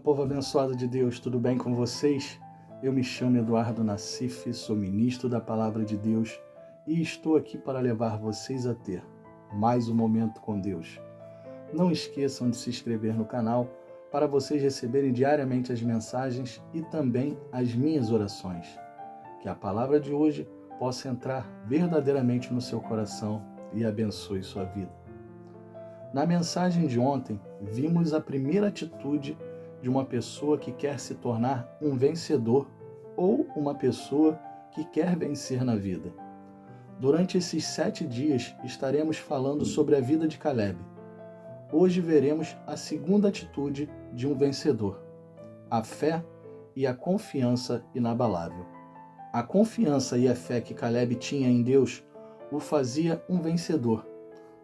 povo abençoado de Deus, tudo bem com vocês? Eu me chamo Eduardo Nassif, sou ministro da Palavra de Deus e estou aqui para levar vocês a ter mais um momento com Deus. Não esqueçam de se inscrever no canal para vocês receberem diariamente as mensagens e também as minhas orações. Que a palavra de hoje possa entrar verdadeiramente no seu coração e abençoe sua vida. Na mensagem de ontem, vimos a primeira atitude de uma pessoa que quer se tornar um vencedor ou uma pessoa que quer vencer na vida. Durante esses 7 dias, estaremos falando sobre a vida de Caleb. Hoje veremos a segunda atitude de um vencedor, a fé e a confiança inabalável. A confiança e a fé que Caleb tinha em Deus o fazia um vencedor.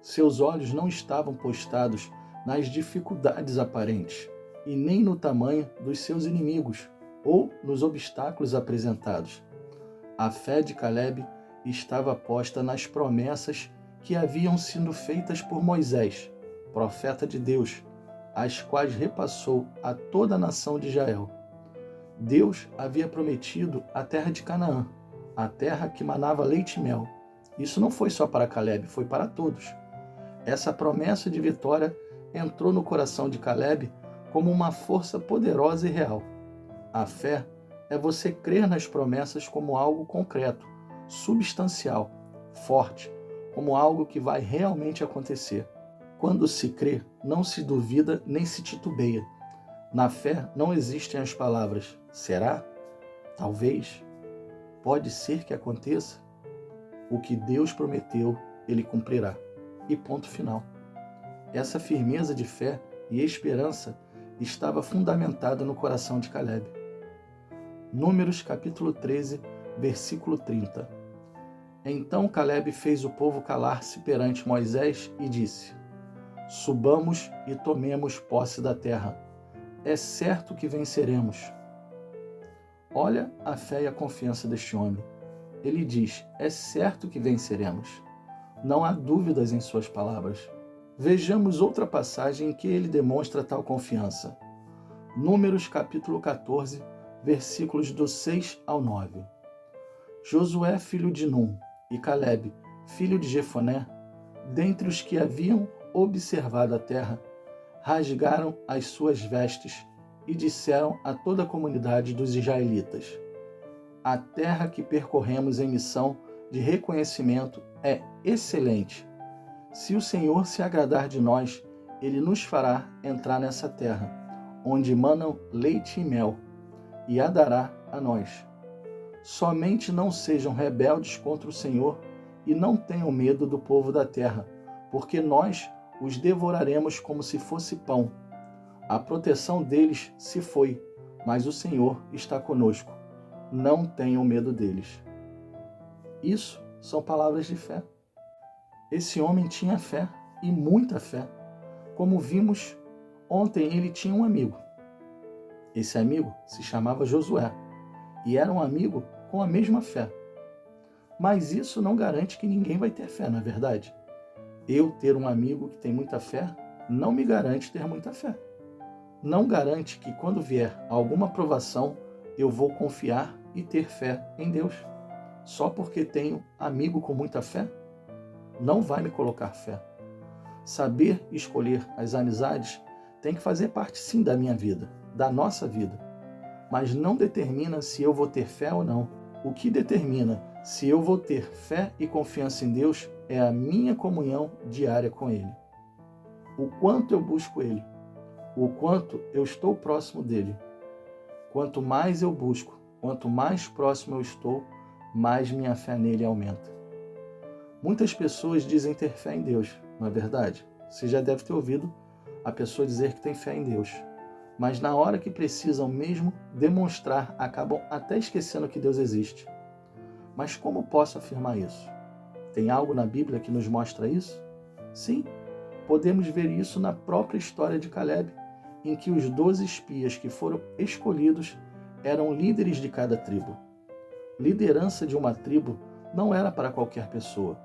Seus olhos não estavam postados nas dificuldades aparentes e nem no tamanho dos seus inimigos ou nos obstáculos apresentados. A fé de Caleb estava posta nas promessas que haviam sido feitas por Moisés, profeta de Deus, as quais repassou a toda a nação de Israel. Deus havia prometido a terra de Canaã, a terra que manava leite e mel. Isso não foi só para Caleb, foi para todos. Essa promessa de vitória entrou no coração de Caleb como uma força poderosa e real. A fé é você crer nas promessas como algo concreto, substancial, forte, como algo que vai realmente acontecer. Quando se crê, não se duvida nem se titubeia. Na fé não existem as palavras será, talvez, pode ser que aconteça. O que Deus prometeu, Ele cumprirá. E ponto final. Essa firmeza de fé e esperança estava fundamentada no coração de Caleb. Números capítulo 13, versículo 30. Então Caleb fez o povo calar-se perante Moisés e disse: Subamos e tomemos posse da terra. É certo que venceremos. Olha a fé e a confiança deste homem. Ele diz: é certo que venceremos. Não há dúvidas em suas palavras. Vejamos outra passagem em que ele demonstra tal confiança. Números capítulo 14, versículos do 6 ao 9. Josué, filho de Num, e Caleb, filho de Jefoné, dentre os que haviam observado a terra, rasgaram as suas vestes e disseram a toda a comunidade dos israelitas: a terra que percorremos em missão de reconhecimento é excelente. Se o Senhor se agradar de nós, Ele nos fará entrar nessa terra, onde manam leite e mel, e a dará a nós. Somente não sejam rebeldes contra o Senhor e não tenham medo do povo da terra, porque nós os devoraremos como se fosse pão. A proteção deles se foi, mas o Senhor está conosco. Não tenham medo deles. Isso são palavras de fé. Esse homem tinha fé, e muita fé. Como vimos ontem, ele tinha um amigo. Esse amigo se chamava Josué, e era um amigo com a mesma fé. Mas isso não garante que ninguém vai ter fé, não é verdade? Eu ter um amigo que tem muita fé, não me garante ter muita fé. Não garante que quando vier alguma provação, eu vou confiar e ter fé em Deus. Só porque tenho amigo com muita fé, não vai me colocar fé. Saber escolher as amizades tem que fazer parte sim da minha vida, da nossa vida. Mas não determina se eu vou ter fé ou não. O que determina se eu vou ter fé e confiança em Deus é a minha comunhão diária com Ele. O quanto eu busco Ele, o quanto eu estou próximo dEle. Quanto mais eu busco, quanto mais próximo eu estou, mais minha fé nele aumenta. Muitas pessoas dizem ter fé em Deus, não é verdade? Você já deve ter ouvido a pessoa dizer que tem fé em Deus. Mas na hora que precisam mesmo demonstrar, acabam até esquecendo que Deus existe. Mas como posso afirmar isso? Tem algo na Bíblia que nos mostra isso? Sim, podemos ver isso na própria história de Caleb, em que os 12 espias que foram escolhidos eram líderes de cada tribo. Liderança de uma tribo não era para qualquer pessoa.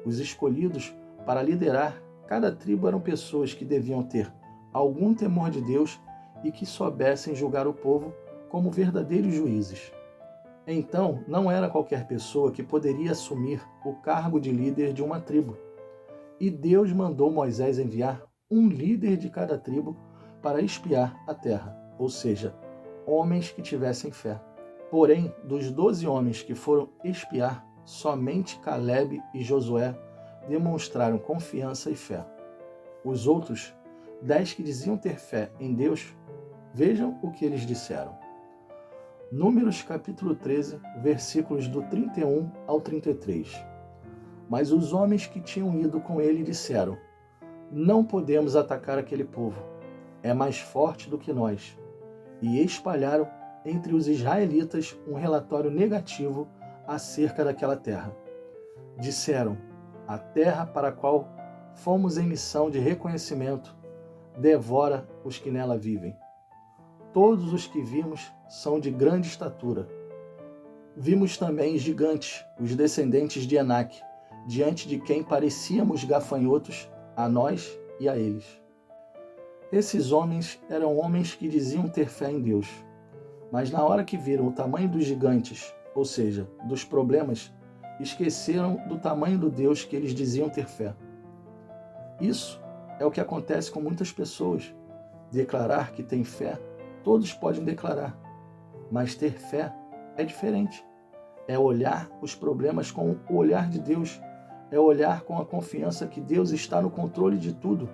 Os escolhidos para liderar cada tribo eram pessoas que deviam ter algum temor de Deus e que soubessem julgar o povo como verdadeiros juízes. Então, não era qualquer pessoa que poderia assumir o cargo de líder de uma tribo. E Deus mandou Moisés enviar um líder de cada tribo para espiar a terra, ou seja, homens que tivessem fé. Porém, dos 12 homens que foram espiar, somente Calebe e Josué demonstraram confiança e fé. Os outros, 10 que diziam ter fé em Deus, vejam o que eles disseram. Números capítulo 13, versículos do 31 ao 33. Mas os homens que tinham ido com ele disseram: não podemos atacar aquele povo, é mais forte do que nós. E espalharam entre os israelitas um relatório negativo acerca daquela terra. Disseram: a terra para a qual fomos em missão de reconhecimento devora os que nela vivem. Todos os que vimos são de grande estatura. Vimos também gigantes, os descendentes de Enaque, diante de quem parecíamos gafanhotos a nós e a eles. Esses homens eram homens que diziam ter fé em Deus, mas na hora que viram o tamanho dos gigantes, ou seja, dos problemas, esqueceram do tamanho do Deus que eles diziam ter fé. Isso é o que acontece com muitas pessoas. Declarar que tem fé, todos podem declarar, mas ter fé é diferente. É olhar os problemas com o olhar de Deus, é olhar com a confiança que Deus está no controle de tudo.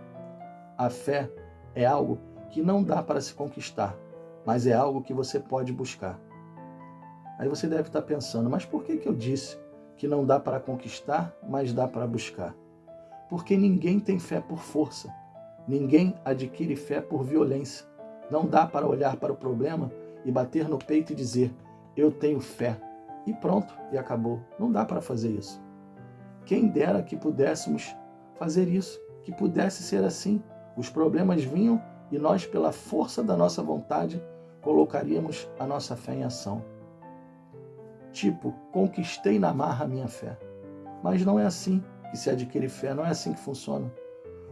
A fé é algo que não dá para se conquistar, mas é algo que você pode buscar. Aí você deve estar pensando, mas por que eu disse que não dá para conquistar, mas dá para buscar? Porque ninguém tem fé por força, ninguém adquire fé por violência. Não dá para olhar para o problema e bater no peito e dizer, eu tenho fé, e pronto, e acabou. Não dá para fazer isso. Quem dera que pudéssemos fazer isso, que pudesse ser assim. Os problemas vinham e nós, pela força da nossa vontade, colocaríamos a nossa fé em ação. Tipo, conquistei na marra a minha fé. Mas não é assim que se adquire fé, não é assim que funciona.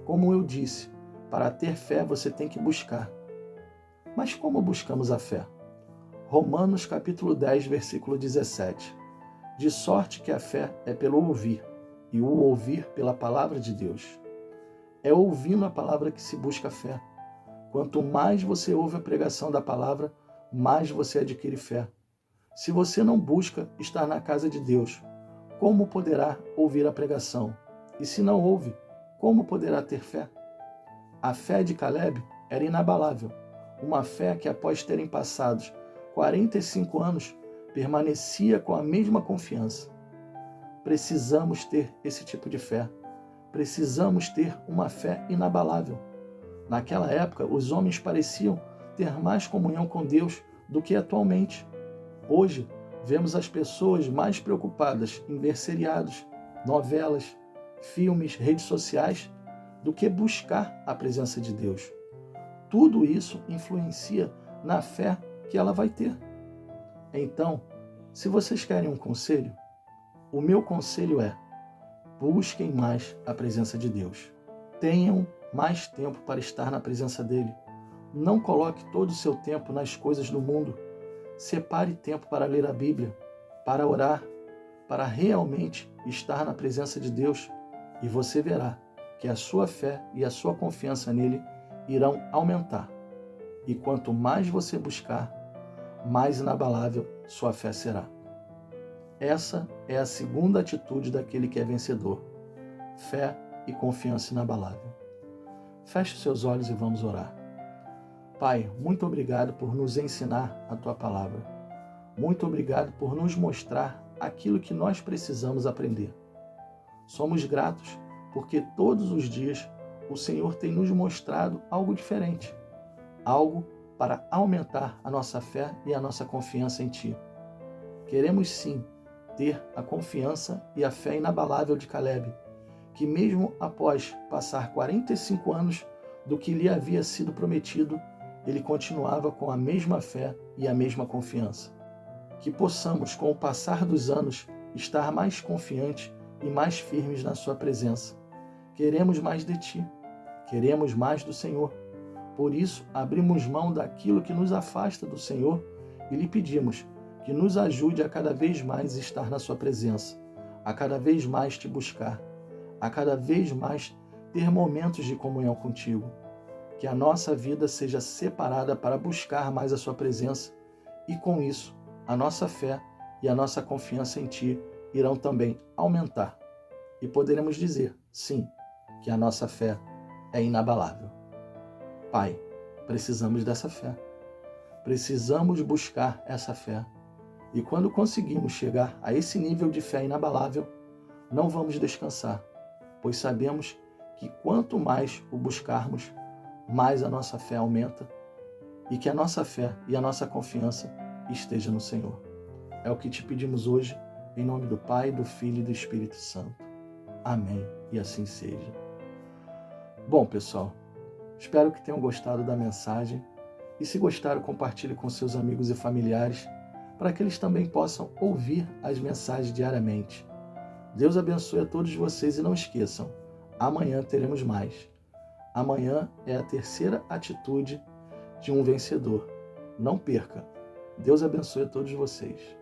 Como eu disse, para ter fé você tem que buscar. Mas como buscamos a fé? Romanos capítulo 10, versículo 17. De sorte que a fé é pelo ouvir, e o ouvir pela palavra de Deus. É ouvindo a palavra que se busca a fé. Quanto mais você ouve a pregação da palavra, mais você adquire fé. Se você não busca estar na casa de Deus, como poderá ouvir a pregação? E se não ouve, como poderá ter fé? A fé de Calebe era inabalável. Uma fé que, após terem passado 45 anos, permanecia com a mesma confiança. Precisamos ter esse tipo de fé. Precisamos ter uma fé inabalável. Naquela época, os homens pareciam ter mais comunhão com Deus do que atualmente. Hoje, vemos as pessoas mais preocupadas em ver seriados, novelas, filmes, redes sociais, do que buscar a presença de Deus. Tudo isso influencia na fé que ela vai ter. Então, se vocês querem um conselho, o meu conselho é: busquem mais a presença de Deus. Tenham mais tempo para estar na presença dele. Não coloque todo o seu tempo nas coisas do mundo. Separe tempo para ler a Bíblia, para orar, para realmente estar na presença de Deus, e você verá que a sua fé e a sua confiança nele irão aumentar. E quanto mais você buscar, mais inabalável sua fé será. Essa é a segunda atitude daquele que é vencedor: fé e confiança inabalável. Feche os seus olhos e vamos orar. Pai, muito obrigado por nos ensinar a Tua palavra. Muito obrigado por nos mostrar aquilo que nós precisamos aprender. Somos gratos porque todos os dias o Senhor tem nos mostrado algo diferente, algo para aumentar a nossa fé e a nossa confiança em Ti. Queremos sim ter a confiança e a fé inabalável de Calebe, que mesmo após passar 45 anos do que lhe havia sido prometido, ele continuava com a mesma fé e a mesma confiança. Que possamos, com o passar dos anos, estar mais confiantes e mais firmes na Sua presença. Queremos mais de Ti, queremos mais do Senhor. Por isso, abrimos mão daquilo que nos afasta do Senhor e lhe pedimos que nos ajude a cada vez mais estar na sua presença, a cada vez mais te buscar, a cada vez mais ter momentos de comunhão contigo. Que a nossa vida seja separada para buscar mais a sua presença e, com isso, a nossa fé e a nossa confiança em ti irão também aumentar. E poderemos dizer, sim, que a nossa fé é inabalável. Pai, precisamos dessa fé. Precisamos buscar essa fé. E quando conseguimos chegar a esse nível de fé inabalável, não vamos descansar, pois sabemos que quanto mais o buscarmos, mais a nossa fé aumenta e que a nossa fé e a nossa confiança esteja no Senhor. É o que te pedimos hoje, em nome do Pai, do Filho e do Espírito Santo. Amém. E assim seja. Bom, pessoal, espero que tenham gostado da mensagem e, se gostaram, compartilhe com seus amigos e familiares para que eles também possam ouvir as mensagens diariamente. Deus abençoe a todos vocês e não esqueçam, amanhã teremos mais. Amanhã é a terceira atitude de um vencedor. Não perca. Deus abençoe a todos vocês.